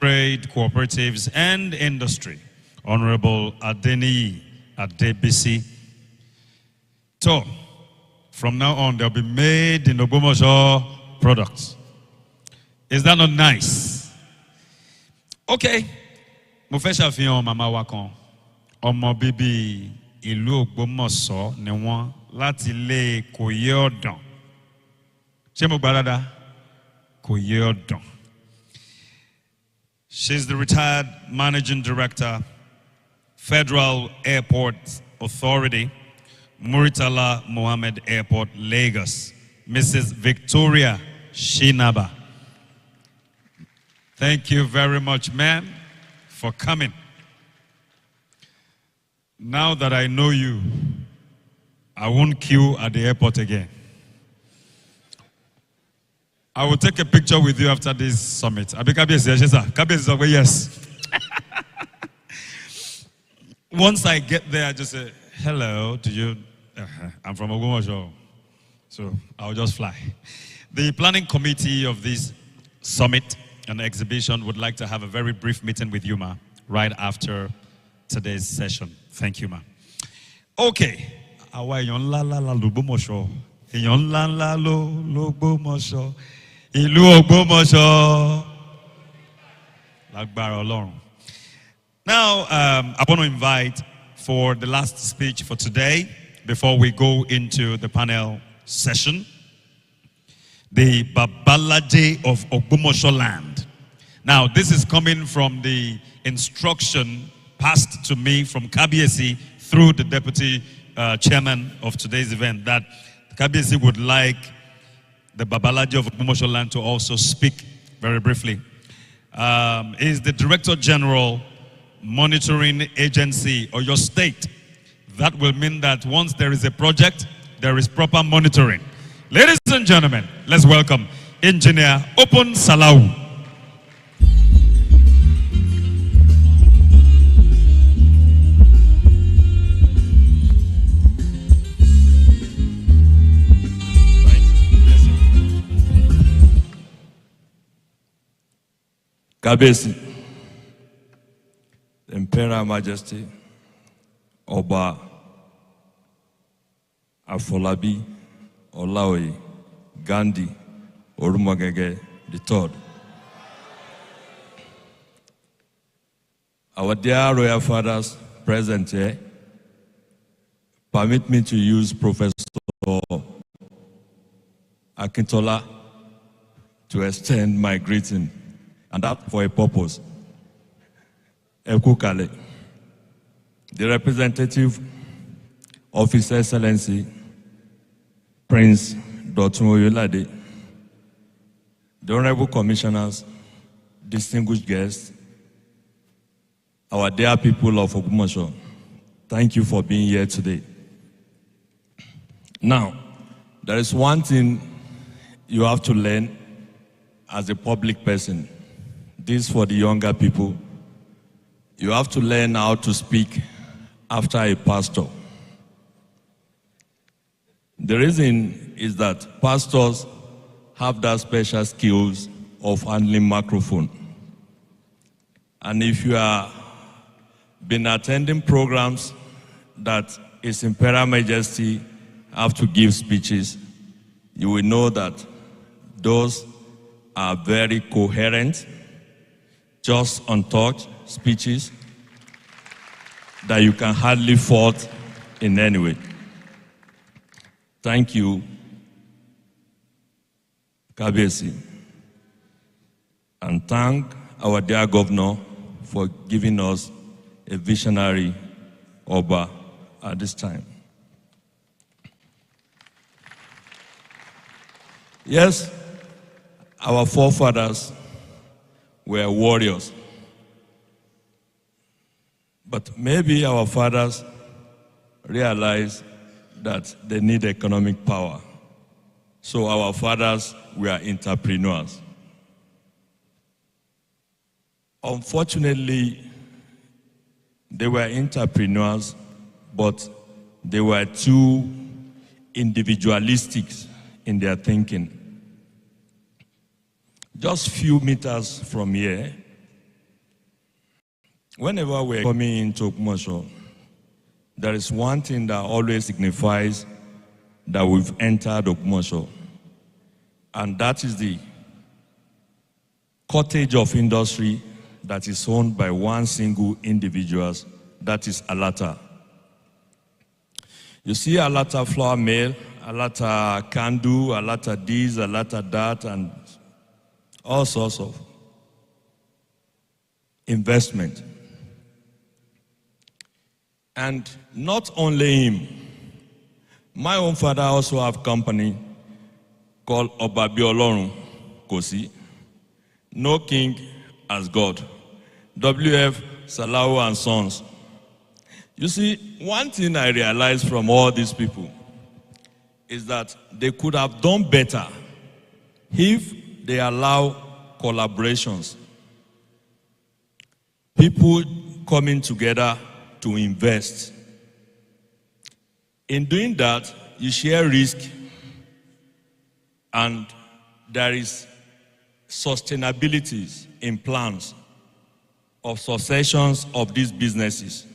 Trade, Cooperatives and Industry, Honorable Adeni Adebisi. So, from now on, they'll be made in Ogbomoso products. Is that not nice? Okay. Mo fẹ́ ṣàfihàn màmá wa kan. Ọmọ bíbí ìlú Ogbomoso ni wọ́n láti ilé Kòyé Ọ̀dàn. Ṣé mo gbà dáadáa? Kòyé Ọ̀dàn. She's the retired Managing Director, Federal Airport Authority, Muritala Mohammed Airport, Lagos, Mrs. Victoria Shinaba. Thank you very much, ma'am, for coming. Now that I know you, I won't queue at the airport again. I will take a picture with you after this summit. Yes. Once I get there, I just say, hello, to you. I'm from Ogbomoso. So I'll just fly. The planning committee of this summit and exhibition would like to have a very brief meeting with you, ma, right after today's session. Thank you, ma. Okay. Àwa èèyàn ńlá ńlá l'Ogbomoso. Èèyàn ńlá ńlá l'Ogbomoso. Ìlú Ogbomoso. Lágbára Ọlọ́run. Now, I want to invite for the last speech for today, before we go into the panel session, the Babalaje of Ogbomoso land. Now, this is coming from the instruction passed to me from Kabiesi through the deputy chairman of today's event, that Kabiesi would like the Babalaje of Ogbomoso land to also speak very briefly. He is the Director General Monitoring Agency or your state. That will mean that once there is a project, there is proper monitoring. Ladies and gentlemen, let's welcome Engineer Opon Salau. Kabesi, Imperial Majesty, Oba Afolabi Olaoye Gandhi Orumagege III. Our dear royal fathers present here, permit me to use Professor Akintola to extend my greeting, and that for a purpose. Ekukale, the representative of His Excellency Prince Dotun Oyolade, the Honorable Commissioners, distinguished guests, our dear people of Ogbomoso, thank you for being here today. Now, there is one thing you have to learn as a public person. This for the younger people. You have to learn how to speak after a pastor. The reason is that pastors have that special skills of handling microphone. And if you have been attending programs that His Imperial Majesty have to give speeches, you will know that those are very coherent, just untouched speeches that you can hardly fault in any way. Thank you, Kabiesi, and thank our dear governor for giving us a visionary Oba at this time. Yes, our forefathers were warriors, but maybe our fathers realized that they need economic power. So our fathers were entrepreneurs. Unfortunately, they were entrepreneurs, but they were too individualistic in their thinking. Just few meters from here, Whenever we're coming into Ogbomoso, there is one thing that always signifies that we've entered Ogbomoso, and that is the cottage of industry that is owned by one single individual, that is Alata. You see Alata flour mill, Alata Kandu, Alata this, Alata that, and all sorts of investment. And not only him, my own father also have a company called Obabiolorun Kosi, No King as God, W.F. Salau and Sons. You see, one thing I realized from all these people is that they could have done better if they allow collaborations. People coming together to invest. In doing that, you share risk, and there is sustainability in plans of successions of these businesses.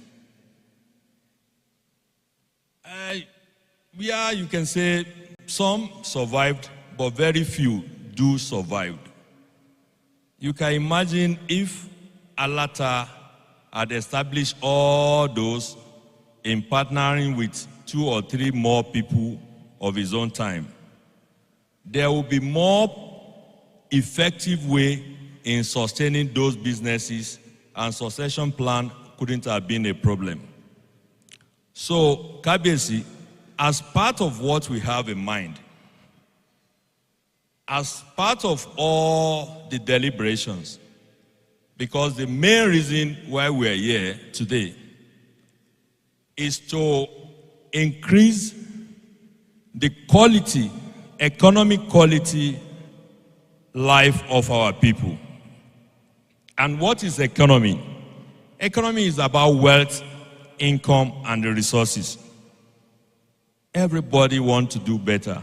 Yeah, you can say some survived, but very few do survive. You can imagine if Alata had established all those in partnering with 2 or 3 more people of his own time, there will be more effective way in sustaining those businesses, and succession plan couldn't have been a problem. So, Kabesi, as part of what we have in mind, as part of all the deliberations, because the main reason why we're here today is to increase the quality, economic quality life of our people. And what is economy? Economy is about wealth, income, and the resources. Everybody wants to do better,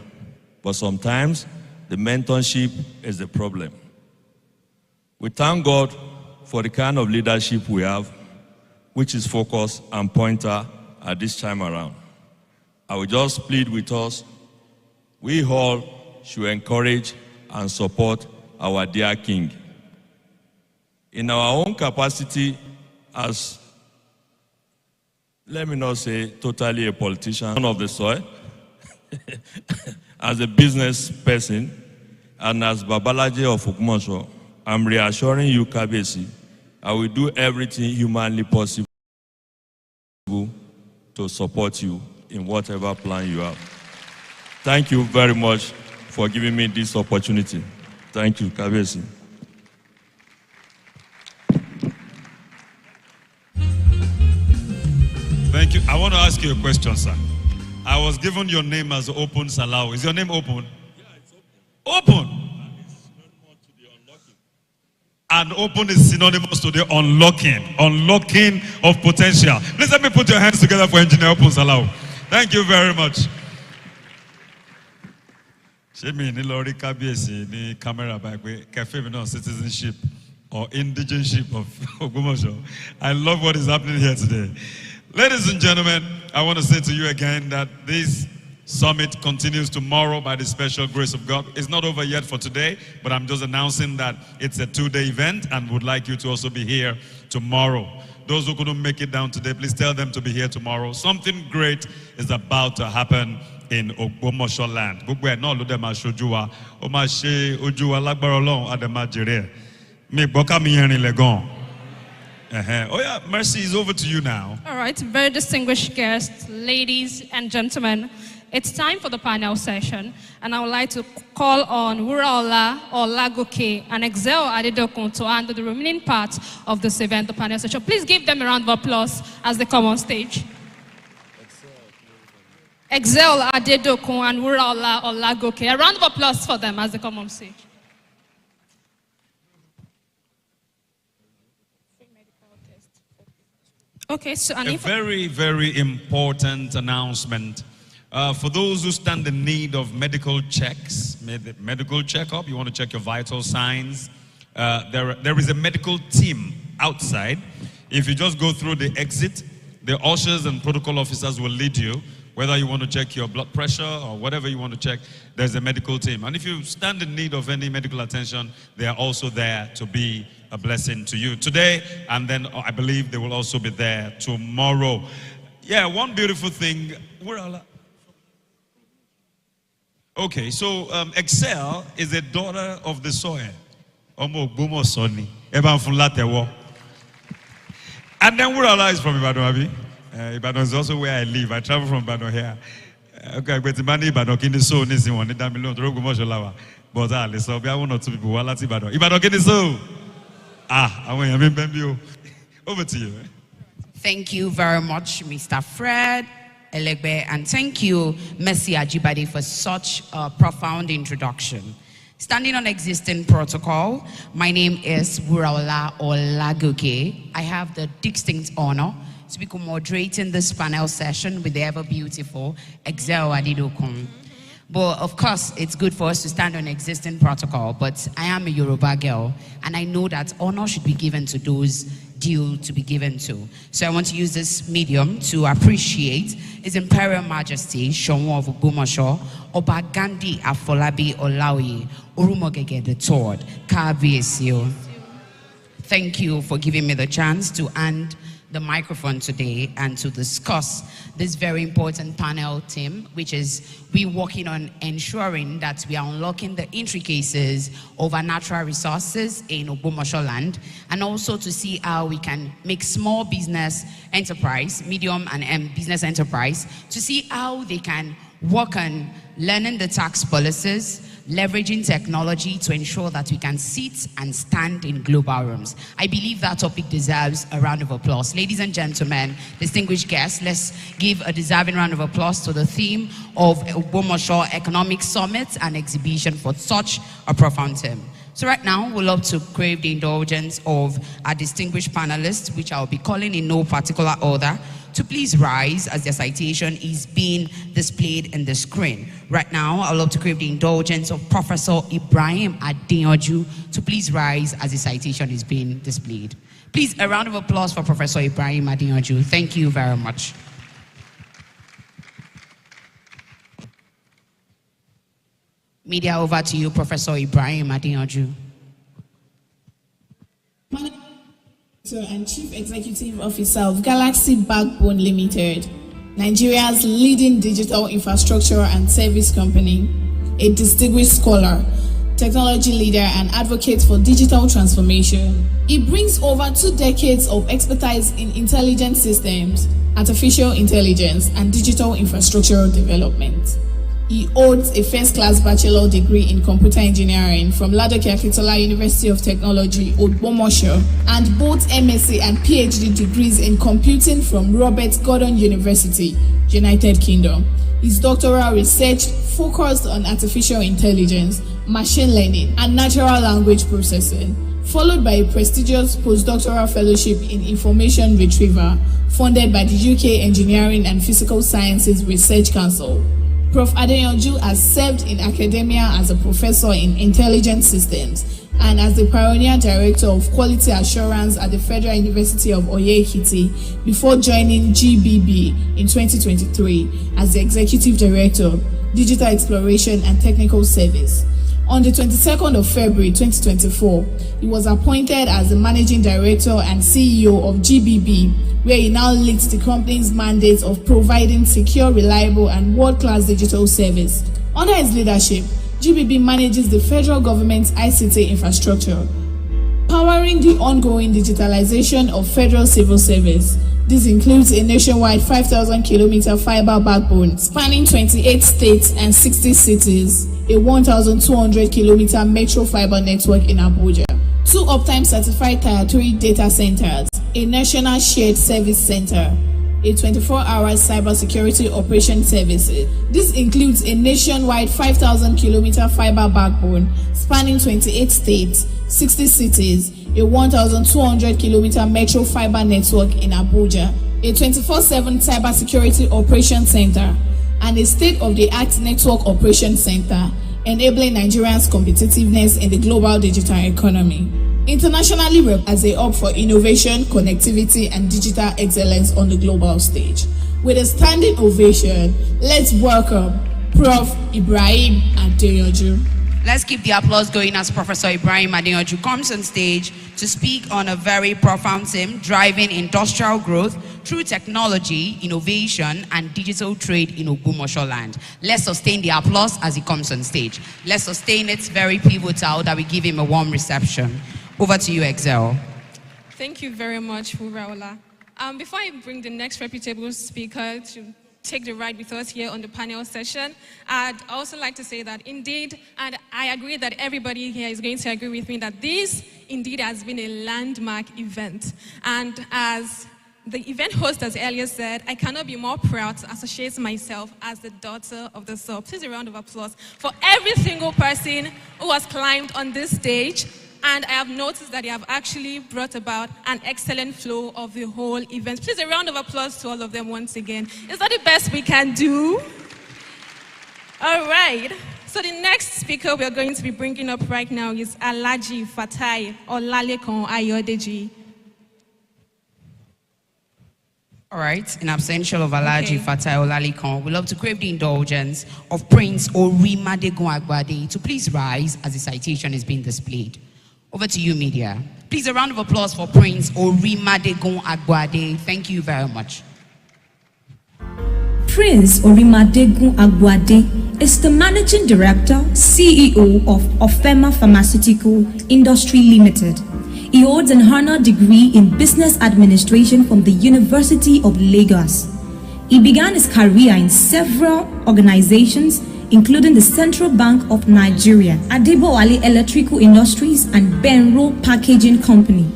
but sometimes the mentorship is the problem. We thank God for the kind of leadership we have, which is focused and pointer at this time around. I will just plead with us, we all should encourage and support our dear King. In our own capacity as, let me not say totally a politician of the soil, as a business person, and as Babalaje of Ogbomoso, I'm reassuring you, Kabesi, I will do everything humanly possible to support you in whatever plan you have. Thank you very much for giving me this opportunity. Thank you, Kabesi. Thank you. I want to ask you a question, sir. I was given your name as Open Salau. Is your name Open? Yeah, it's open. Open. And open is synonymous to the unlocking of potential. Please let me put your hands together for Engineer Open Salau. Thank you very much. Camera back citizenship or indigenship of Ogbomoso. I love what is happening here today. Ladies and gentlemen, I want to say to you again that this summit continues tomorrow by the special grace of God. It's not over yet for today, but I'm just announcing that it's a 2-day event and would like you to also be here tomorrow. Those who couldn't make it down today, please tell them to be here tomorrow. Something great is about to happen in Ogbomoso land. Oh yeah, Mercy is over to you now. All right, very distinguished guests, ladies and gentlemen. It's time for the panel session, and I would like to call on Wuraola Olagoke and Excel Adedokun to handle the remaining part of this event, the panel session. Please give them a round of applause as they come on stage. Excel Adedokun and Wuraola Olagoke. A round of applause for them as they come on stage. Okay, so a very, very important announcement. For those who stand in need of medical checks, medical checkup, you want to check your vital signs, there is a medical team outside. If you just go through the exit, the ushers and protocol officers will lead you. Whether you want to check your blood pressure or whatever you want to check, there's a medical team. And if you stand in need of any medical attention, they are also there to be a blessing to you today. And then I believe they will also be there tomorrow. Yeah, one beautiful thing. Okay, so Excel is a daughter of the soil. Ogbomoso. And then Urala is from Ibadan, Abi. Ibadan is also where I live. I travel from Ibadan here. Okay, but Ibadan kini so nisi won ni dami lohun tori Ogbomoso lawa. But so be one or two people wa lati Ibadan. Ibadan kini so. Àwọn èèyàn mi ń bẹ bí o. Over to you. Thank you very much, Mr. Fred Elegbe, and thank you, Mercy Ajibade, for such a profound introduction. Standing on existing protocol, my name is Wuraola Olagoke. I have the distinct honor to be moderating this panel session with the ever beautiful Excel Adidokun. But of course, it's good for us to stand on existing protocol, but I am a Yoruba girl, and I know that honor should be given to those due to be given to. So I want to use this medium to appreciate His Imperial Majesty, Shonwo of Ogbomoso, Oba Gandhi Afolabi Olaoye, Orumogege III, Kabiyesi. Thank you for giving me the chance to hand the microphone today and to discuss this very important panel theme, which is we working on ensuring that we are unlocking the intricacies of our natural resources in Ogbomoso land, and also to see how we can make small business enterprise, medium and business enterprise, to see how they can work on learning the tax policies, leveraging technology to ensure that we can sit and stand in global rooms. I believe that topic deserves a round of applause. Ladies and gentlemen, distinguished guests, let's give a deserving round of applause to the theme of Ogbomoso Economic Summit and Exhibition for such a profound theme. So right now, we'd love to crave the indulgence of our distinguished panelists, which I'll be calling in no particular order, to please rise as their citation is being displayed in the screen. Right now, I'd love to crave the indulgence of Professor Ibrahim Adeyanju to please rise as the citation is being displayed. Please, a round of applause for Professor Ibrahim Adeyanju. Thank you very much. Media, over to you, Professor Ibrahim Adeyanju. And Chief Executive Officer of Galaxy Backbone Limited, Nigeria's leading digital infrastructure and service company, a distinguished scholar, technology leader, and advocate for digital transformation. He brings over 2 decades of expertise in intelligent systems, artificial intelligence, and digital infrastructure development. He holds a first-class bachelor degree in computer engineering from Ladoke Akintola University of Technology, Ogbomoso, and both MSc and PhD degrees in computing from Robert Gordon University, United Kingdom. His doctoral research focused on artificial intelligence, machine learning, and natural language processing, followed by a prestigious postdoctoral fellowship in information retrieval, funded by the UK Engineering and Physical Sciences Research Council. Prof. Adeyanju has served in academia as a professor in intelligent systems and as the pioneer director of quality assurance at the Federal University of Oye-Ekiti before joining GBB in 2023 as the executive director, digital exploration and technical service. On the 22nd of February 2024, he was appointed as the managing director and CEO of GBB, where he now leads the company's mandate of providing secure, reliable, and world-class digital service. Under his leadership, GBB manages the federal government's ICT infrastructure, powering the ongoing digitalization of federal civil service. This includes a nationwide 5,000-kilometer fiber backbone spanning 28 states and 60 cities, a 1,200-kilometer metro fiber network in Abuja, 2 uptime certified Tier 3 data centers, a national shared service center, a 24-hour cybersecurity operation services. This includes a nationwide 5,000-kilometer fiber backbone spanning 28 states, 60 cities, a 1,200-kilometer metro fiber network in Abuja, a 24/7 cybersecurity operation center, and a state-of-the-art network operation center, enabling Nigerians' competitiveness in the global digital economy. Internationally rep as a hub for innovation, connectivity, and digital excellence on the global stage. With a standing ovation, let's welcome Prof. Ibrahim Adeyanju. Let's keep the applause going as Professor Ibrahim Adeyanju comes on stage to speak on a very profound theme, driving industrial growth through technology, innovation, and digital trade in Ogbomoso land. Let's sustain the applause as he comes on stage. Let's sustain it, very pivotal that we give him a warm reception. Over to you, Excel. Thank you very much, Uraola. Before I bring the next reputable speaker to take the ride with us here on the panel session, I'd also like to say that indeed, and I agree that everybody here is going to agree with me, that this indeed has been a landmark event. And as the event host has earlier said, I cannot be more proud to associate myself as the daughter of the soul. Please a round of applause for every single person who has climbed on this stage. And I have noticed that they have actually brought about an excellent flow of the whole event. Please a round of applause to all of them once again. Is that the best we can do? All right. So the next speaker we are going to be bringing up right now is Alhaji Fatai Olalekon Ayodeji. All right, in absentia of Alhaji Fatai Olalekon, we love to crave the indulgence of Prince Orimadegun Agbade to please rise as the citation is being displayed. Over to you, media. Please, a round of applause for Prince Orimadegun Agbade. Thank you very much. Prince Orimadegun Agbade is the Managing Director, CEO of Ofema Pharmaceutical Industry Limited. He holds an honor degree in Business Administration from the University of Lagos. He began his career in several organizations, including the Central Bank of Nigeria, Adebowale Electrical Industries, and Benro Packaging Company.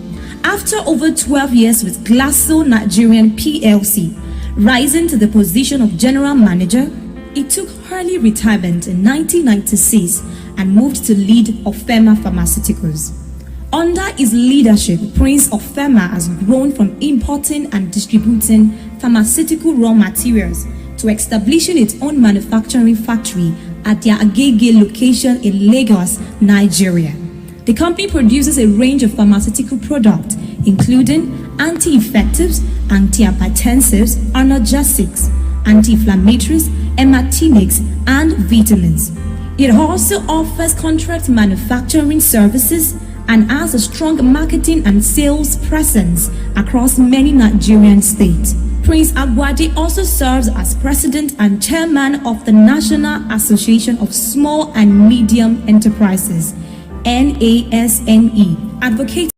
After over 12 years with Glasso Nigerian PLC, rising to the position of General Manager, he took early retirement in 1996 and moved to lead Ofema Pharmaceuticals. Under his leadership, Prince Ofema has grown from importing and distributing pharmaceutical raw materials to establishing its own manufacturing factory at their Agege location in Lagos, Nigeria. The company produces a range of pharmaceutical products, including anti-infectives, antihypertensives, analgesics, anti-inflammatories, hematinics, and vitamins. It also offers contract manufacturing services and has a strong marketing and sales presence across many Nigerian states. Prince Agbade also serves as president and chairman of the National Association of Small and Medium Enterprises, NASME, advocating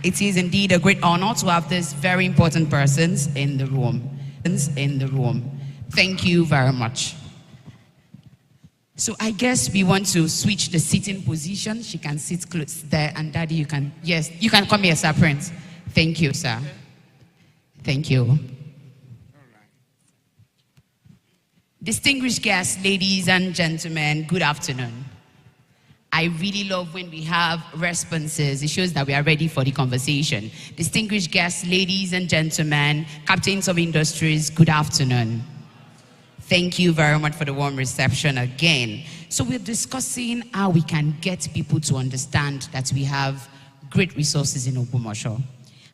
It is indeed a great honor to have these very important persons in the room. Thank you very much. So I guess we want to switch the seating position. She can sit close there, and Daddy, you can, yes, you can come here, Sir Prince. Thank you, sir. Thank you. Distinguished guests, ladies and gentlemen, good afternoon. I really love when we have responses. It shows that we are ready for the conversation. Distinguished guests, ladies and gentlemen, captains of industries, good afternoon. Thank you very much for the warm reception again. So we're discussing how we can get people to understand that we have great resources in Ogbomoso.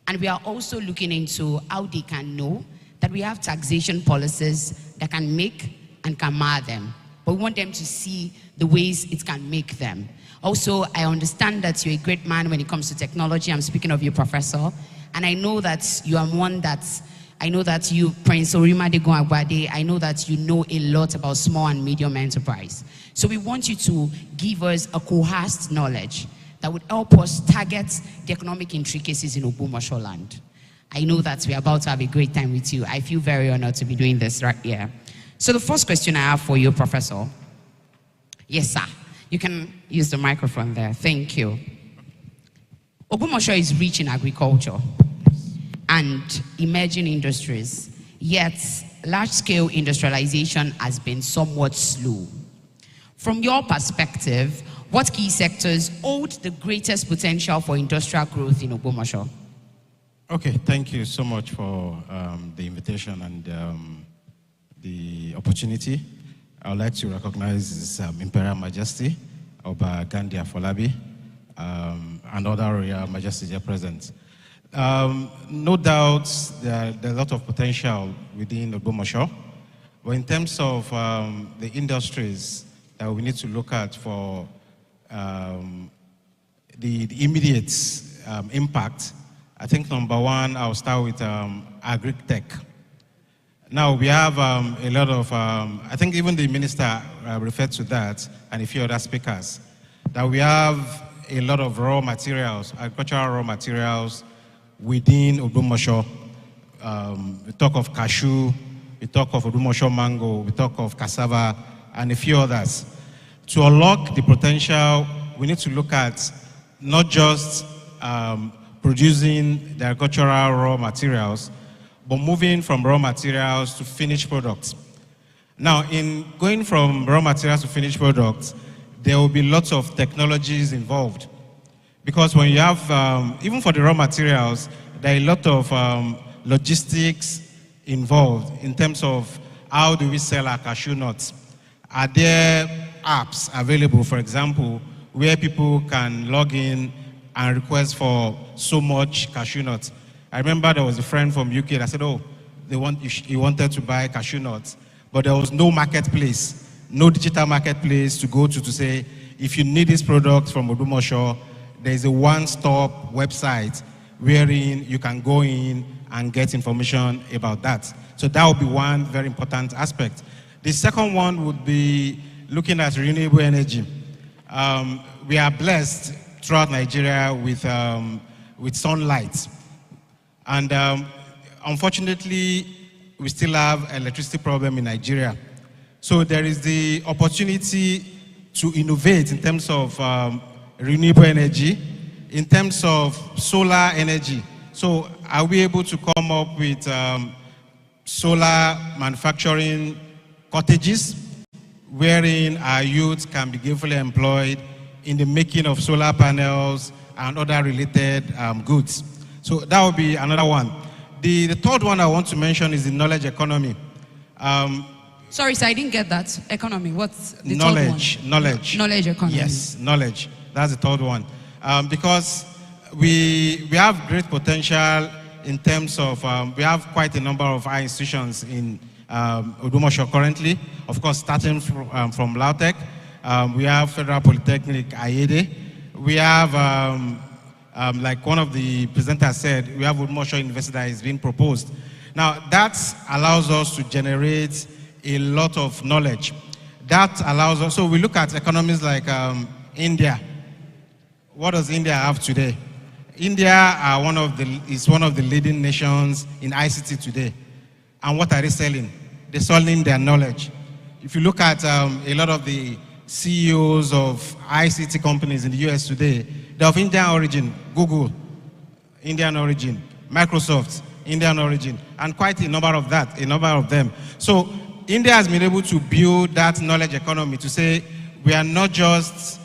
And we are also looking into how they can know that we have taxation policies that can make and can mar them. But we want them to see the ways it can make them. Also, I understand that you're a great man when it comes to technology. I'm speaking of you, Professor. And I know that you are one that I know that you, Prince Orimadegun Agbade, I know that you know a lot about small and medium enterprise. So we want you to give us a coerced knowledge that would help us target the economic intricacies in Ogbomoso land. I know that we're about to have a great time with you. I feel very honored to be doing this right here. So the first question I have for you, Professor. Yes, sir. You can use the microphone there. Thank you. Ogbomoso is rich in agriculture and emerging industries, yet large-scale industrialization has been somewhat slow. From your perspective, what key sectors hold the greatest potential for industrial growth in Ogbomoso? Okay, thank you so much for the invitation and the opportunity. I would like to recognize His Imperial Majesty, Oba Gandhi Afolabi, and other Royal Majesties here present. No doubt there's a lot of potential within Ogbomoso, but in terms of the industries that we need to look at for the immediate impact, I think number one, I'll start with agri-tech. Now we have a lot of, I think even the minister referred to that and a few other speakers, that we have a lot of raw materials, agricultural raw materials within Ogbomoso. We talk of cashew, we talk of Ogbomoso mango, we talk of cassava, and a few others. To unlock the potential, we need to look at not just producing the agricultural raw materials, but moving from raw materials to finished products. Now, in going from raw materials to finished products, there will be lots of technologies involved. Because when you have, even for the raw materials, there are a lot of logistics involved in terms of how do we sell our cashew nuts. Are there apps available, for example, where people can log in and request for so much cashew nuts? I remember there was a friend from UK that said, oh, he wanted to buy cashew nuts, but there was no marketplace, no digital marketplace to go to say, if you need this product from Ogbomoso, there's a one-stop website wherein you can go in and get information about that. So that would be one very important aspect. The second one would be looking at renewable energy. We are blessed throughout Nigeria with sunlight. And unfortunately, we still have electricity problem in Nigeria. So there is the opportunity to innovate in terms of renewable energy, in terms of solar energy. So are we able to come up with solar manufacturing cottages wherein our youth can be gainfully employed in the making of solar panels and other related goods? So that would be another one. The third one I want to mention is the knowledge economy. Sorry, sir, I didn't get that. Economy, what's the knowledge, third one? Knowledge. Knowledge economy. Yes, knowledge. That's the third one. Because we have great potential in terms of, we have quite a number of high institutions in Ogbomoso currently. Of course, starting from LAUTECH, we have Federal Polytechnic, Ayede. We have, like one of the presenters said, we have Ogbomoso University that is being proposed. Now, that allows us to generate a lot of knowledge. That allows us, so we look at economies like India. What does India have today? India is one of the leading nations in ICT today. And what are they selling? They're selling their knowledge. If you look at a lot of the CEOs of ICT companies in the US today, they're of Indian origin. Google, Indian origin. Microsoft, Indian origin. And quite a number of them. So India has been able to build that knowledge economy to say we are not just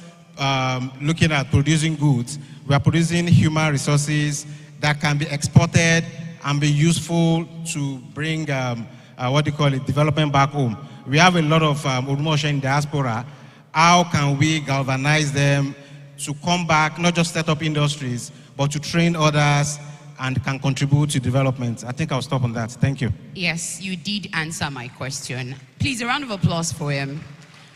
looking at producing goods, we are producing human resources that can be exported and be useful to bring, development back home. We have a lot of Ogbomoso in diaspora. How can we galvanize them to come back, not just set up industries, but to train others and can contribute to development? I think I'll stop on that. Thank you. Yes, you did answer my question. Please, a round of applause for him.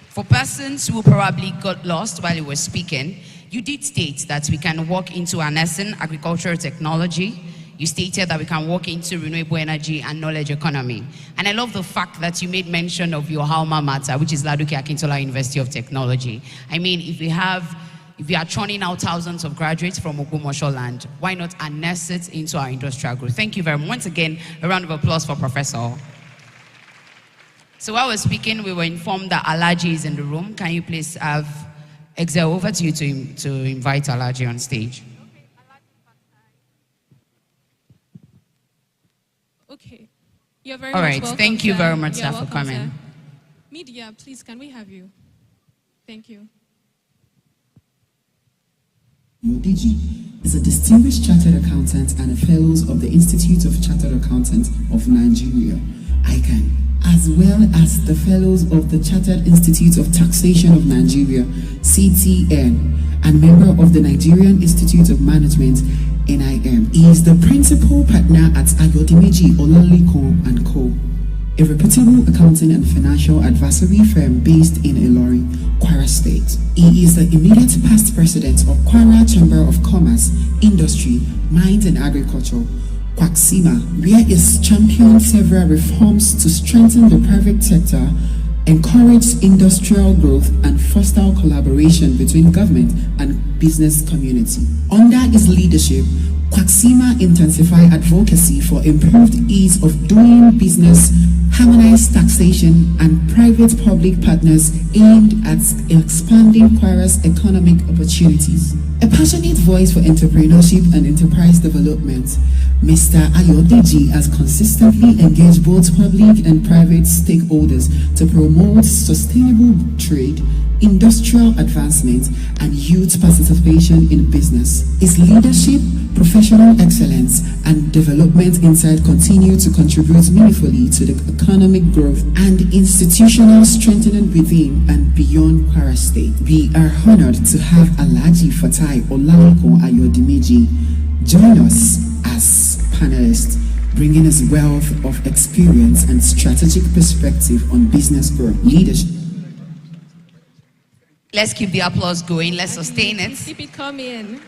For persons who probably got lost while he was speaking, you did state that we can walk into harnessing agricultural technology You stated that we can walk into renewable energy and knowledge economy. And I love the fact that you made mention of your alma mater, which is Ladoke Akintola University of Technology. I mean, if you are churning out thousands of graduates from Ogbomoso land, why not harness it into our industrial growth? Thank you very much. Once again, a round of applause for Professor. So while we're speaking, we were informed that Alaji is in the room. Can you please have Excel over to you to invite Alaji on stage? Okay. You're very All much right. welcome, Thank you sir. very much, You're sir, for welcome, coming. sir. Media, please, can we have you? Thank you. Diji is a distinguished chartered accountant and a fellow of the Institute of Chartered Accountants of Nigeria, ICANN, as well as the fellows of the Chartered Institute of Taxation of Nigeria, CTN, and member of the Nigerian Institute of Management, NIM. He is the principal partner at Ayodimeji Olaliko & Co., a reputable accounting and financial advisory firm based in Ilorin, Kwara State. He is the immediate past president of Kwara Chamber of Commerce, Industry, Mines and Agriculture, Kwaksima, where he has championed several reforms to strengthen the private sector, encourage industrial growth, and foster collaboration between government and business community. Under his leadership, Kwaksima intensified advocacy for improved ease of doing business, harmonized taxation, and private-public partners aimed at expanding Kwara's economic opportunities. A passionate voice for entrepreneurship and enterprise development, Mr. Ayodeji has consistently engaged both public and private stakeholders to promote sustainable trade, industrial advancement, and youth participation in business. His leadership, professional excellence, and development insight continue to contribute meaningfully to the economic growth and institutional strengthening within and beyond Kwara State. We are honored to have Alhaji Fatai Olaleko Ayodimeji join us as panelists, bringing his wealth of experience and strategic perspective on business growth, leadership. Let's keep the applause going. Let's sustain it. Keep it coming.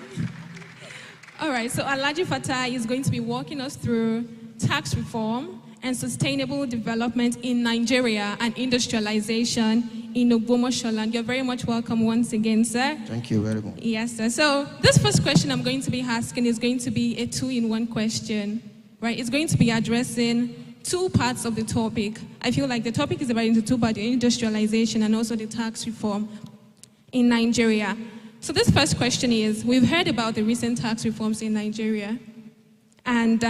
All right, so Alhaji Fatai is going to be walking us through tax reform and sustainable development in Nigeria and industrialization in Ogbomoso land. You're very much welcome once again, sir. Thank you very much. Yes, sir. So this first question I'm going to be asking is going to be a two-in-one question, right? It's going to be addressing two parts of the topic. I feel like the topic is divided into two parts, industrialization and also the tax reform in Nigeria. So this first question is, we've heard about the recent tax reforms in Nigeria, and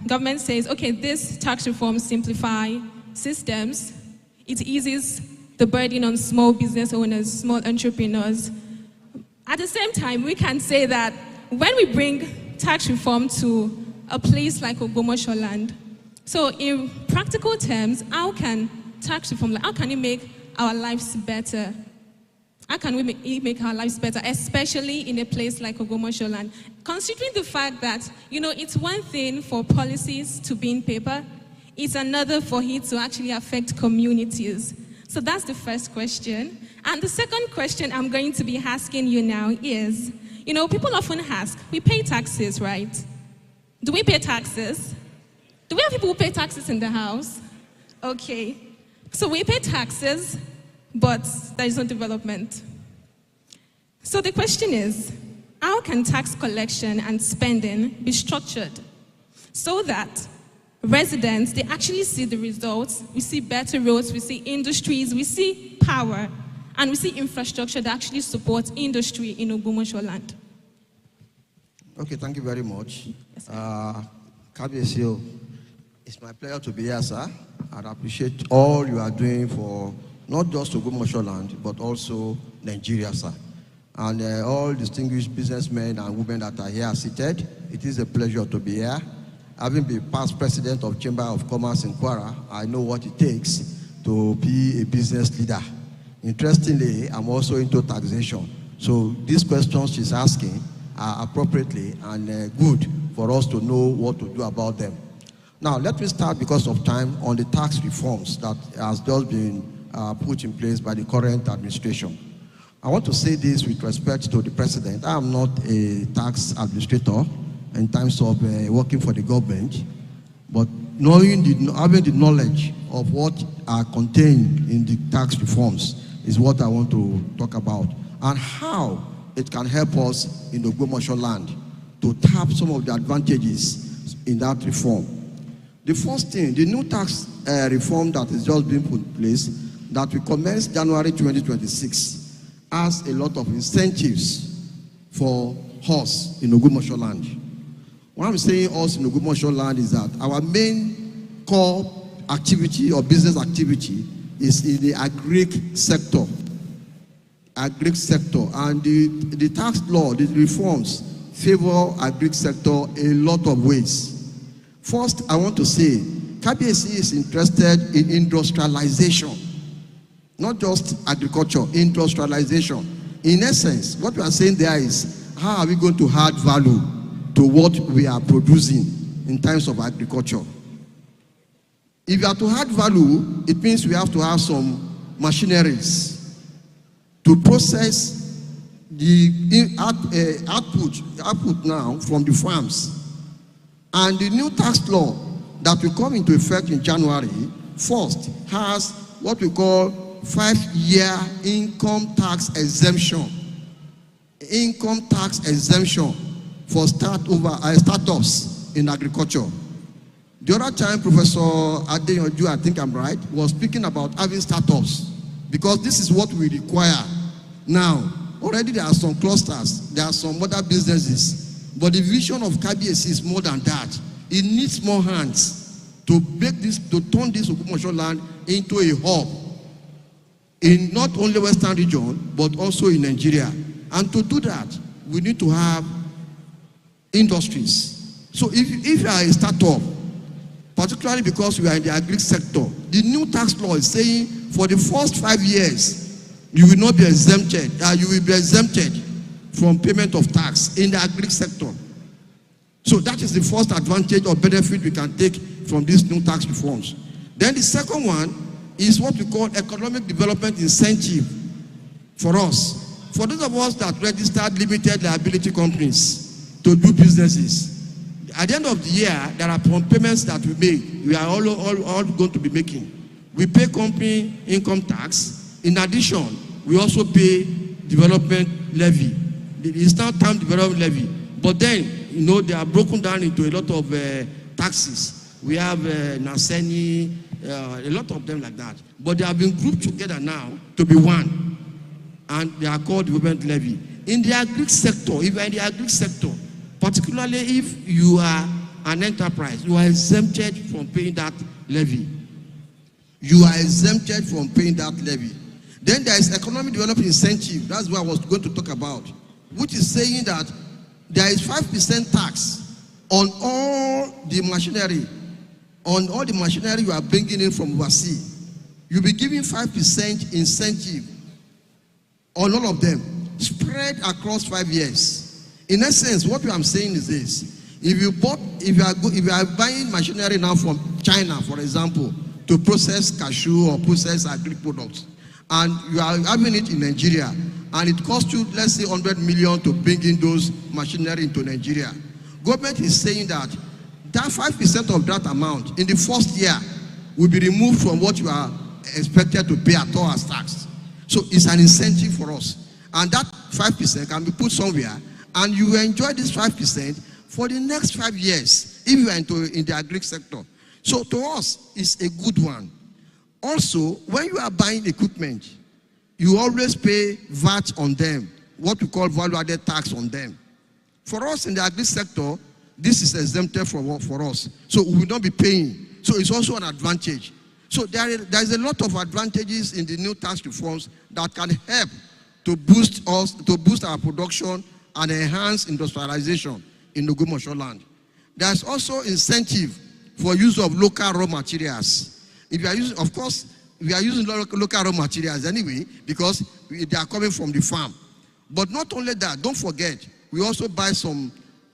government says, okay, this tax reforms simplify systems, it eases the burden on small business owners, small entrepreneurs. At the same time, we can say that when we bring tax reform to a place like Ogbomoso land, so in practical terms, how can tax reform, how can it make our lives better? How can we make our lives better, especially in a place like Ogbomoso land? Considering the fact that, it's one thing for policies to be in paper, it's another for it to actually affect communities. So that's the first question. And the second question I'm going to be asking you now is, people often ask, we pay taxes, right? Do we pay taxes? Do we have people who pay taxes in the house? Okay. So we pay taxes, but there is no development. So the question is, how can tax collection and spending be structured so that residents, they actually see the results? We see better roads, we see industries, we see power, and we see infrastructure that actually supports industry in Ogbomoso land. Okay, thank you very much. Yes, Kabiesio, it's my pleasure to be here, sir. I appreciate all you are doing for not just Ogbomoso land, but also Nigeria, sir. And all distinguished businessmen and women that are here seated, it is a pleasure to be here. Having been past president of Chamber of Commerce in Kwara, I know what it takes to be a business leader. Interestingly, I'm also into taxation. So these questions she's asking are appropriately and good for us to know what to do about them. Now, let me start, because of time, on the tax reforms that has just been put in place by the current administration. I want to say this with respect to the president. I am not a tax administrator. in terms of working for the government, but having the knowledge of what are contained in the tax reforms is what I want to talk about, and how it can help us in the Ogbomoso land to tap some of the advantages in that reform. The first thing, the new tax reform that is just being put in place, that will commence January 2026, has a lot of incentives for us in Ogbomoso land. What I'm saying us in Ogbomoso land is that our main core activity or business activity is in the agric sector. Agric sector, and the tax law, the reforms favor agric sector a lot of ways. First, I want to say, KBSC is interested in industrialization, not just agriculture, industrialization. In essence, what we are saying there is, how are we going to add value to what we are producing in terms of agriculture? If you are to add value, it means we have to have some machineries to process the output now from the farms. And the new tax law that will come into effect in January 1st has what we call 5-year income tax exemption. Income tax exemption for startups in agriculture. The other time, Professor Adeyanju, I think I'm right, was speaking about having startups, because this is what we require now. Already there are some clusters, there are some other businesses, but the vision of KBSC is more than that. It needs more hands to make this, to turn this Ogbomoso land into a hub in not only Western region, but also in Nigeria. And to do that, we need to have industries. So if you are a startup, particularly because we are in the agri sector, the new tax law is saying for the first 5 years, you will not be exempted, you will be exempted from payment of tax in the agri sector. So that is the first advantage or benefit we can take from these new tax reforms. Then the second one is what we call economic development incentive for us. For those of us that registered limited liability companies to do businesses, at the end of the year, there are some payments that we make. We are all going to be making. We pay company income tax. In addition, we also pay development levy. It's not term development levy. But then, you know, they are broken down into a lot of taxes. We have Naseni, a lot of them like that. But they have been grouped together now to be one. And they are called development levy. In the agri sector, if you are in the agri sector, particularly if you are an enterprise, you are exempted from paying that levy. You are exempted from paying that levy. Then there is economic development incentive. That's what I was going to talk about, which is saying that there is 5% tax on all the machinery, you are bringing in from overseas. You'll be giving 5% incentive on all of them, spread across 5 years. In essence, what I'm saying is this: if you are buying machinery now from China, for example, to process cashew or process agri products, and you are having it in Nigeria, and it costs you, let's say, 100 million to bring in those machinery into Nigeria, government is saying that 5% of that amount in the first year will be removed from what you are expected to pay at all as tax. So it's an incentive for us, and that 5% can be put somewhere, and you will enjoy this 5% for the next 5 years if you are in the agri sector. So to us, it's a good one. Also, when you are buying equipment, you always pay VAT on them, what we call value-added tax on them. For us in the agri sector, this is exempted for us. So we will not be paying. So it's also an advantage. So there is a lot of advantages in the new tax reforms that can help to boost our production and enhance industrialization in the Ogbomoso land. There's also incentive for use of local raw materials. If you are using, of course, we are using local raw materials anyway, because they are coming from the farm. But not only that, don't forget, we also buy some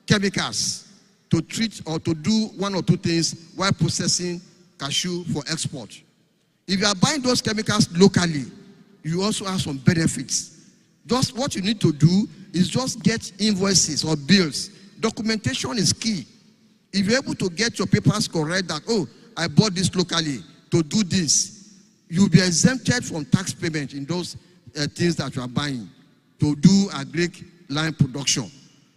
chemicals to treat or to do one or two things while processing cashew for export. If you are buying those chemicals locally, you also have some benefits. Just what you need to do is just get invoices or bills documentation is key. If you're able to get your papers correct that, oh, I bought this locally to do this, you'll be exempted from tax payment in those things that you are buying to do agric line production.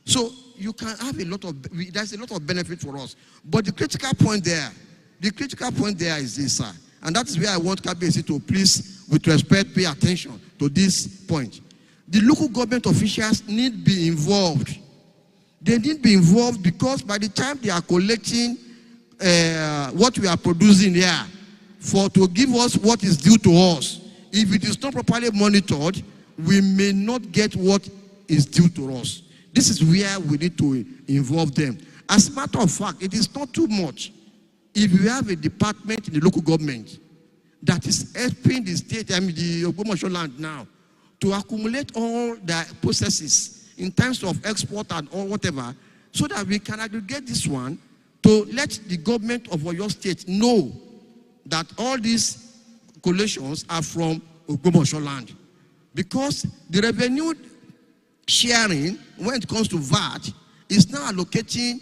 So you can have there's a lot of benefit for us. But the critical point there is this, sir. And that is where I want KBC to please, with respect, pay attention to this point. The local government officials need to be involved. They need to be involved because by the time they are collecting what we are producing here, to give us what is due to us, if it is not properly monitored, we may not get what is due to us. This is where we need to involve them. As a matter of fact, it is not too much. If you have a department in the local government that is helping the state, the Ogbomoso land now, to accumulate all the processes in terms of export and or whatever, so that we can aggregate this one to let the government of Oyo State know that all these collections are from Ogbomoso land. Because the revenue sharing, when it comes to VAT, is now allocating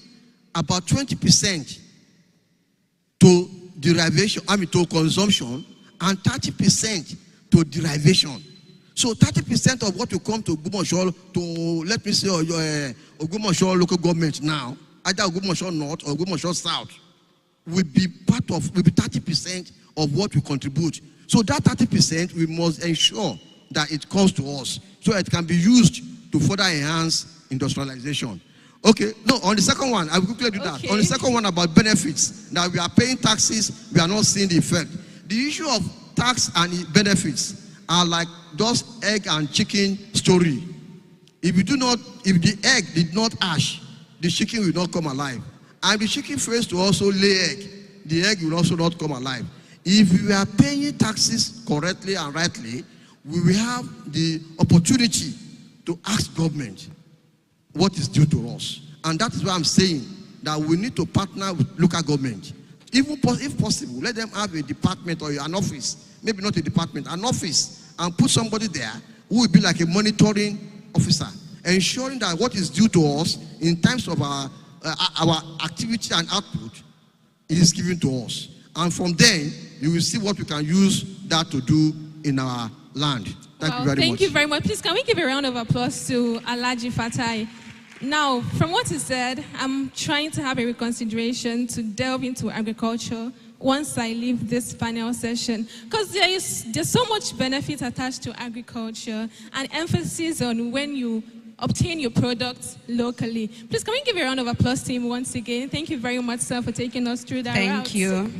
about 20% to derivation, to consumption, and 30% to derivation. So 30% of what will come to Ogbomoso, let me say, Ogbomoso local government now, either Ogbomoso North or Ogbomoso South, will be 30% of what we contribute. So that 30%, we must ensure that it comes to us, so it can be used to further enhance industrialization. Okay, no, on the second one, I will quickly do that. On the second one about benefits, that we are paying taxes, we are not seeing the effect. The issue of tax and benefits are like just egg and chicken story. If the egg did not hatch, the chicken will not come alive. And the chicken fails to also lay egg, the egg will also not come alive. If we are paying taxes correctly and rightly, we will have the opportunity to ask government what is due to us. And that is why I'm saying that we need to partner with local government. Even if possible, let them have a department or an office, maybe not a department, an office, and put somebody there who will be like a monitoring officer, ensuring that what is due to us in terms of our activity and output is given to us. And from then, you will see what we can use that to do in our land. Thank you very much. Thank you very much. Please, can we give a round of applause to Alhaji Fatai? Now, from what he said, I'm trying to have a reconsideration to delve into agriculture once I leave this panel session, because there's so much benefit attached to agriculture and emphasis on when you obtain your products locally. Please, can we give a round of applause to him once again? Thank you very much, sir, for taking us through that route. Thank you.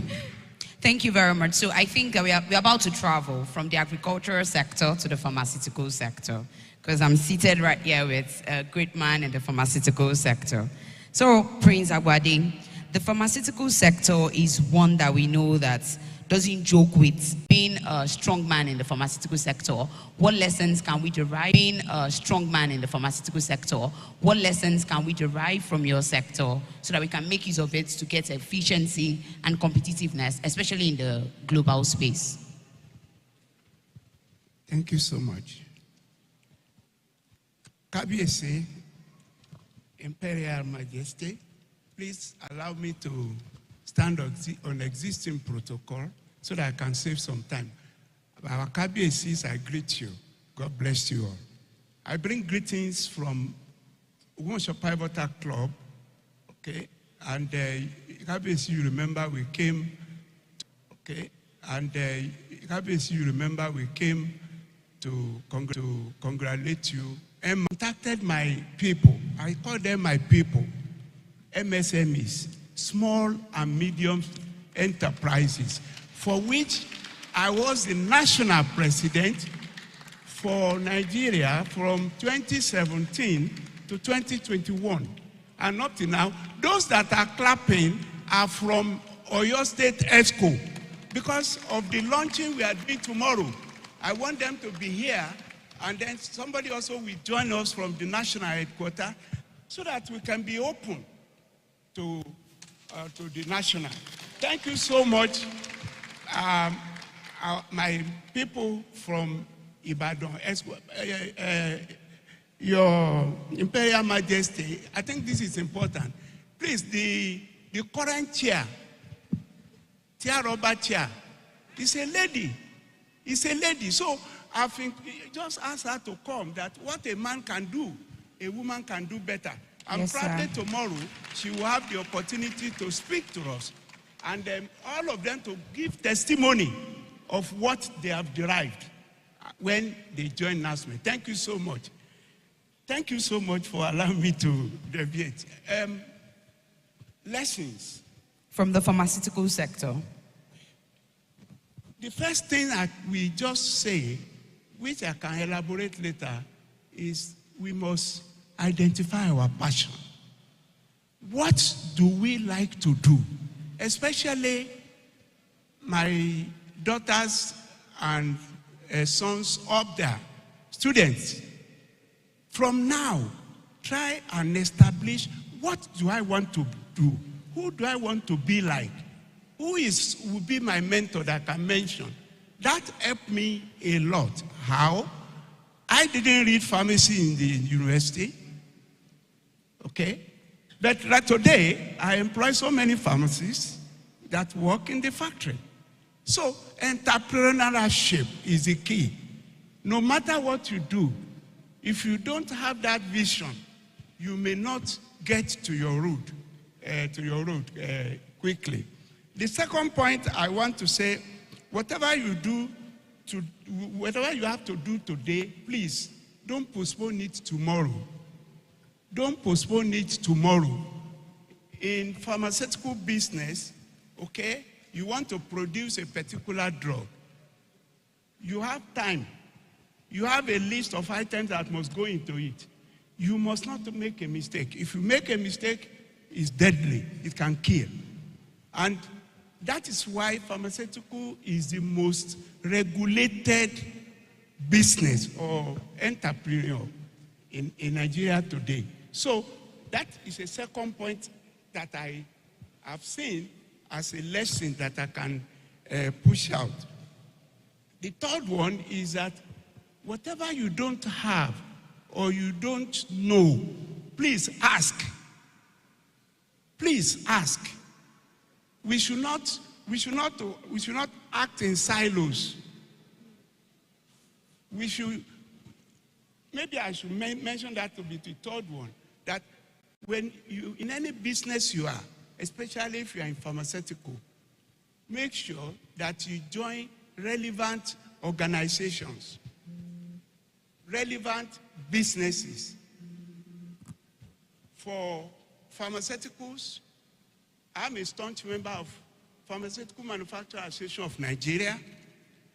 Thank you very much. So I think we're about to travel from the agricultural sector to the pharmaceutical sector, because I'm seated right here with a great man in the pharmaceutical sector. So, Prince Agwade, the pharmaceutical sector is one that we know that doesn't joke with. Being a strong man in the pharmaceutical sector, what lessons can we derive? Being a strong man in the pharmaceutical sector, what lessons can we derive from your sector so that we can make use of it to get efficiency and competitiveness, especially in the global space? Thank you so much. KBC, Imperial Majesty, please allow me to stand on existing protocol so that I can save some time. Our KBCs, I greet you. God bless you all. I bring greetings from Ogbomoso Pivotal Club, okay? And KBC, you remember we came, okay? And KBC, you remember we came to congratulate you and contacted my people. I call them my people, MSMEs, small and medium enterprises, for which I was the national president for Nigeria from 2017 to 2021. And up to now, those that are clapping are from Oyo State ESCO. Because of the launching we are doing tomorrow, I want them to be here, and then somebody also will join us from the national headquarters so that we can be open to the national. Thank you so much. My people from Ibadan, Your Imperial Majesty, I think this is important. Please, the current chair, Robert chair, is a lady. It's a lady. So I think just ask her to come, that what a man can do, a woman can do better. And yes, probably tomorrow, she will have the opportunity to speak to us. And all of them to give testimony of what they have derived when they join NASME. Thank you so much. Thank you so much for allowing me to deviate. Lessons. From the pharmaceutical sector. The first thing that we just say, which I can elaborate later, is we must identify our passion. What do we like to do? Especially my daughters and sons up there, students. From now, try and establish, what do I want to do? Who do I want to be like? Who will be my mentor that I can mention? That helped me a lot. How? I didn't read pharmacy in the university. Okay? But today, I employ so many pharmacists that work in the factory. So, entrepreneurship is the key. No matter what you do, if you don't have that vision, you may not get to your route quickly. The second point I want to say, whatever you have to do today, please don't postpone it tomorrow. Don't postpone it tomorrow. In pharmaceutical business, okay, you want to produce a particular drug. You have time. You have a list of items that must go into it. You must not make a mistake. If you make a mistake, it's deadly. It can kill. And that is why pharmaceutical is the most regulated business or entrepreneur in Nigeria today. So that is a second point that I have seen as a lesson that I can push out. The third one is that whatever you don't have or you don't know, please ask. Please ask. We should not act in silos. Maybe I should mention that to be the third one, that when you, in any business you are, especially if you are in pharmaceutical, make sure that you join relevant organizations, relevant businesses. For pharmaceuticals, I'm a staunch member of Pharmaceutical Manufacturers Association of Nigeria,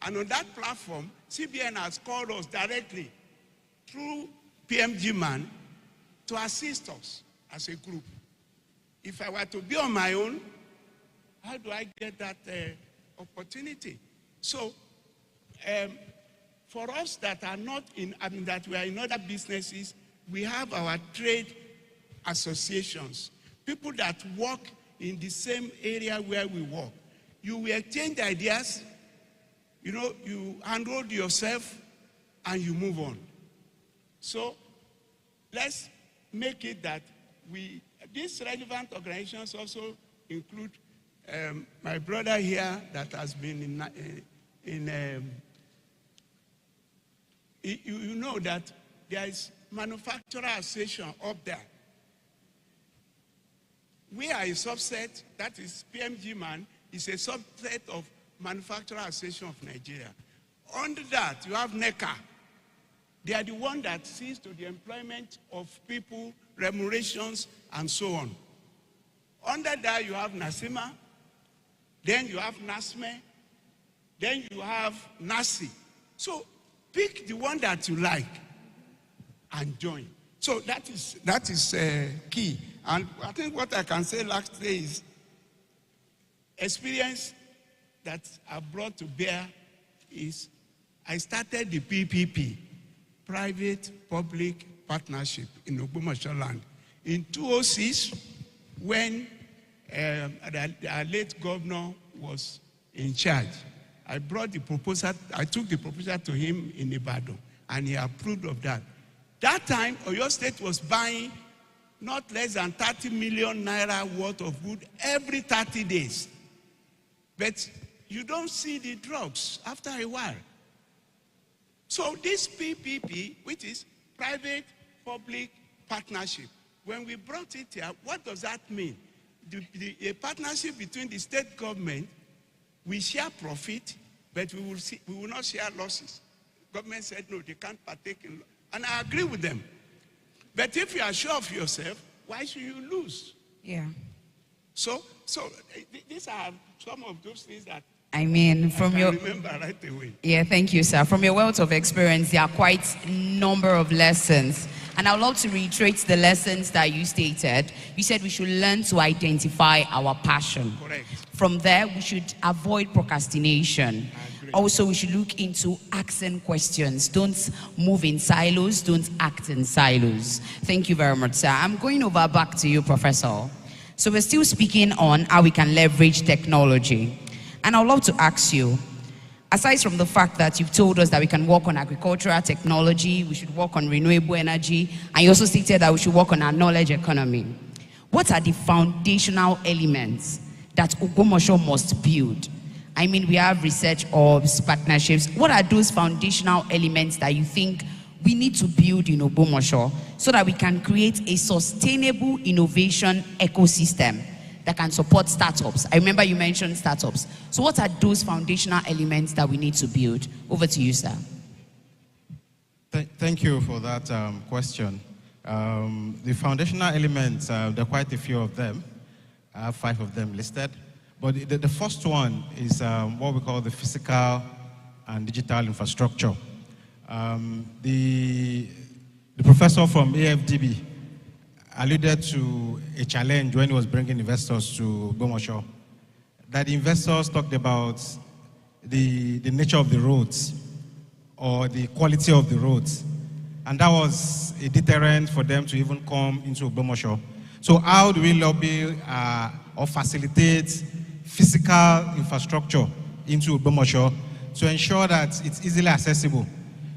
and on that platform, CBN has called us directly through PMG Man to assist us as a group. If I were to be on my own, how do I get that opportunity? So, for us that are not in, that we are in other businesses, we have our trade associations, people that work in the same area where we work. You will exchange ideas, you enroll yourself, and you move on. So let's make it that these relevant organizations also include my brother here that has been you know that there is Manufacturer Association up there. We are a subset, that is PMG Man, is a subset of Manufacturer Association of Nigeria. Under that, you have NECA. They are the one that sees to the employment of people, remunerations, and so on. Under that, you have NASIMA, then you have NASME, then you have NASI. So pick the one that you like and join. So that is key. And I think what I can say lastly is experience that I brought to bear is I started the PPP, Private-Public Partnership in Ogbomoso land, in 2006 when our late governor was in charge. I brought the proposal, I took the proposal to him in Ibadan, and he approved of that. That time, Oyo State was buying not less than 30 million naira worth of good every 30 days. But you don't see the drugs after a while. So this PPP, which is private-public partnership, when we brought it here, what does that mean? A partnership between the state government, we share profit, but we will not share losses. Government said, no, they can't partake in loss. And I agree with them. But if you are sure of yourself, why should you lose? Yeah. So these are some of those things that I mean, from your remember right away. Yeah, thank you, sir. From your wealth of experience, there are quite a number of lessons. And I would love to reiterate the lessons that you stated. You said we should learn to identify our passion. Correct. From there, we should avoid procrastination. Also, we should look into asking questions. Don't move in silos. Don't act in silos. Thank you very much, sir. I'm going over back to you, Professor. So we're still speaking on how we can leverage technology. And I would love to ask you, aside from the fact that you've told us that we can work on agricultural technology, we should work on renewable energy, and you also stated that we should work on our knowledge economy, what are the foundational elements that Ogbomoso must build? I mean, we have research hubs, partnerships. What are those foundational elements that you think we need to build in Ogbomoso so that we can create a sustainable innovation ecosystem that can support startups? I remember you mentioned startups. So what are those foundational elements that we need to build? Over to you, sir. Thank you for that question. The foundational elements, there are quite a few of them. I have 5 of them listed. But the first one is what we call the physical and digital infrastructure. The professor from AFDB alluded to a challenge when he was bringing investors to Ogbomoso, that the investors talked about the nature of the roads or the quality of the roads. And that was a deterrent for them to even come into Ogbomoso. So how do we lobby or facilitate physical infrastructure into Ogbomoso to ensure that it's easily accessible?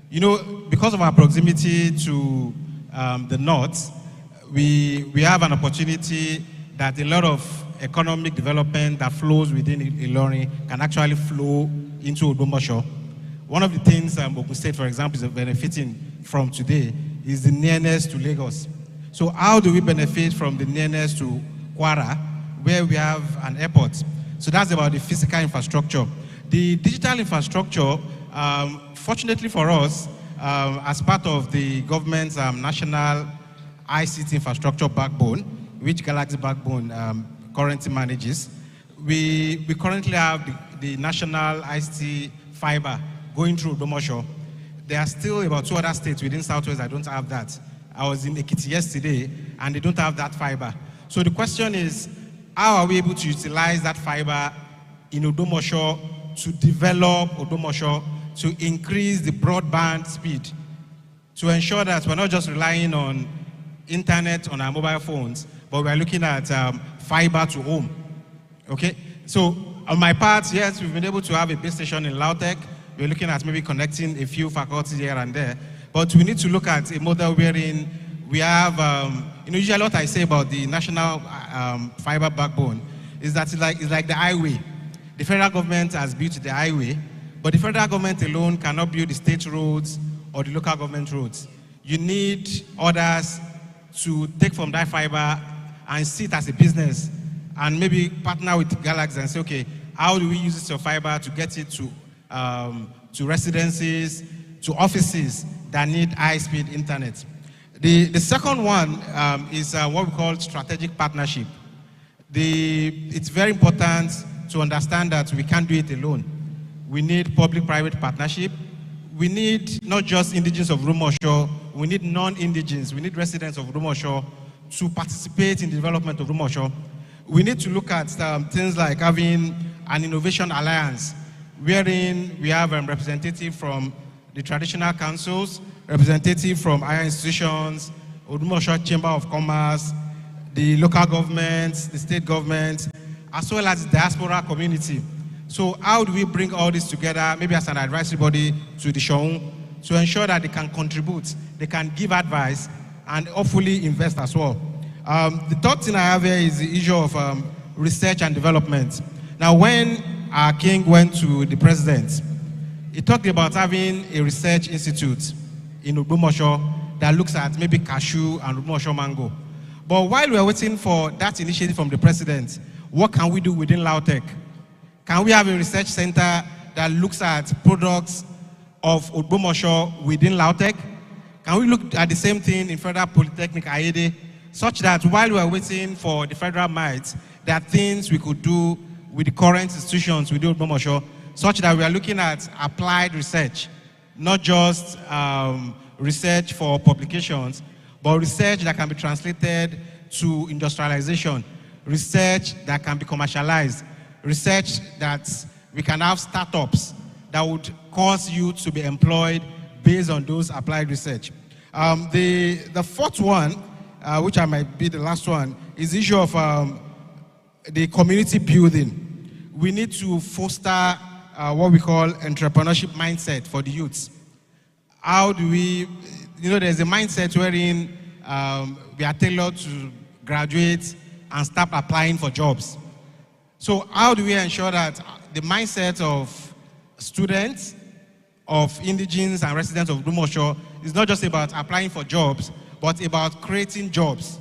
You know, because of our proximity to the north, we have an opportunity that a lot of economic development that flows within Ilorin can actually flow into Ogbomoso. One of the things Ogun State, for example, is benefiting from today is the nearness to Lagos. So how do we benefit from the nearness to Kwara, where we have an airport? So that's about the physical infrastructure. The digital infrastructure, fortunately for us, as part of the government's national ICT infrastructure backbone, which Galaxy Backbone currently manages, we currently have the national ICT fiber going through Ogbomoso. There are still about 2 other states within Southwest that don't have that. I was in Ekiti yesterday, and they don't have that fiber. So the question is, how are we able to utilize that fiber in Ogbomoso to develop Ogbomoso, to increase the broadband speed, to ensure that we're not just relying on internet on our mobile phones, but we're looking at fiber to home. Okay? So on my part, yes, we've been able to have a base station in Lautech. We're looking at maybe connecting a few faculties here and there. But we need to look at a model wherein we have, usually what I say about the national fiber backbone is that it's like the highway. The federal government has built the highway, but the federal government alone cannot build the state roads or the local government roads. You need others to take from that fiber and see it as a business and maybe partner with Galaxy and say, okay, how do we use this fiber to get it to residences, to offices that need high-speed internet? The second one is what we call strategic partnership. It's very important to understand that we can't do it alone. We need public-private partnership. We need not just indigenes of Ogbomoso, we need non-indigenes, we need residents of Ogbomoso to participate in the development of Ogbomoso. We need to look at things like having an innovation alliance, wherein we have a representative from the traditional councils, representative from higher institutions, Ogbomoso Chamber of Commerce, the local governments, the state governments, as well as the diaspora community. So how do we bring all this together, maybe as an advisory body to the Shoun, to ensure that they can contribute, they can give advice, and hopefully invest as well. The third thing I have here is the issue of research and development. Now, when our king went to the president, he talked about having a research institute in Ogbomoso that looks at maybe cashew and Ogbomoso mango. But while we're waiting for that initiative from the president, what can we do within Lautech? Can we have a research center that looks at products of Ogbomoso within Lautech? Can we look at the same thing in Federal Polytechnic Ayede, such that while we're waiting for the federal might, there are things we could do with the current institutions within Ogbomoso, such that we are looking at applied research, not just research for publications, but research that can be translated to industrialization, research that can be commercialized, research that we can have startups that would cause youth to be employed based on those applied research. The fourth one, which I might be the last one, is the issue of the community building. We need to foster what we call entrepreneurship mindset for the youths. How do we, there's a mindset wherein we are tailored to graduate and start applying for jobs. So how do we ensure that the mindset of students, of indigenes and residents of Ogbomoso is not just about applying for jobs, but about creating jobs?